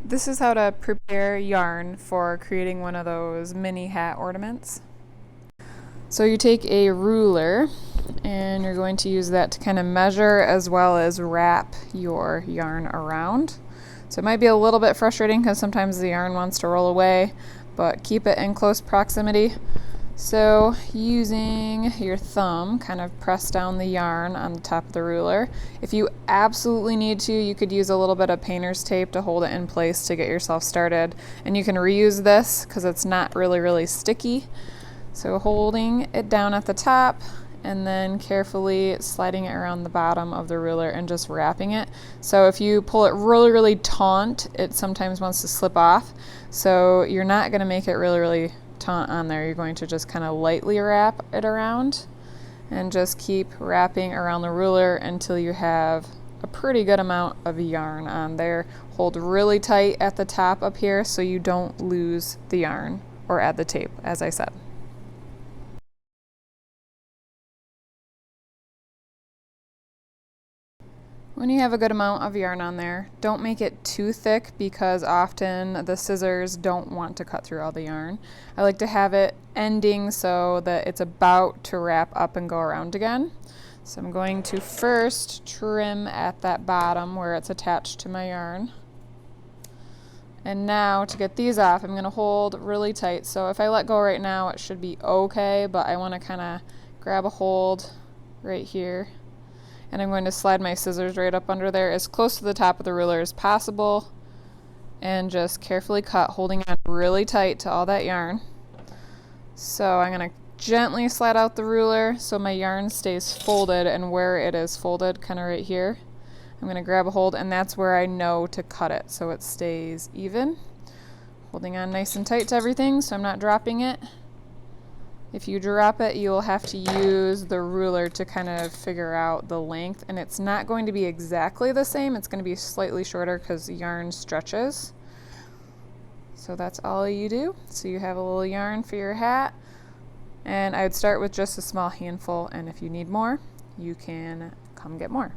This is how to prepare yarn for creating one of those mini hat ornaments. So you take a ruler and you're going to use that to kind of measure as well as wrap your yarn around. So it might be a little bit frustrating because sometimes the yarn wants to roll away, but keep it in close proximity. So using your thumb, kind of press down the yarn on the top of the ruler. If you absolutely need to, you could use a little bit of painter's tape to hold it in place to get yourself started. And you can reuse this because it's not really sticky. So holding it down at the top and then carefully sliding it around the bottom of the ruler and just wrapping it. So if you pull it really taut, it sometimes wants to slip off. So you're not going to make it really taut on there. You're going to just kind of lightly wrap it around and just keep wrapping around the ruler until you have a pretty good amount of yarn on there. Hold really tight at the top up here so you don't lose the yarn or add the tape, as I said. When you have a good amount of yarn on there, don't make it too thick because often the scissors don't want to cut through all the yarn. I like to have it ending so that it's about to wrap up and go around again. So I'm going to first trim at that bottom where it's attached to my yarn. And now to get these off, I'm going to hold really tight. So if I let go right now, it should be okay, but I want to kind of grab a hold right here. And I'm going to slide my scissors right up under there as close to the top of the ruler as possible and just carefully cut, holding on really tight to all that yarn. So I'm going to gently slide out the ruler so my yarn stays folded, and where it is folded, kind of right here, I'm going to grab a hold, and that's where I know to cut it so it stays even. Holding on nice and tight to everything so I'm not dropping it. If you drop it, you'll have to use the ruler to kind of figure out the length, and it's not going to be exactly the same. It's going to be slightly shorter because the yarn stretches. So that's all you do. So you have a little yarn for your hat, and I would start with just a small handful, and if you need more, you can come get more.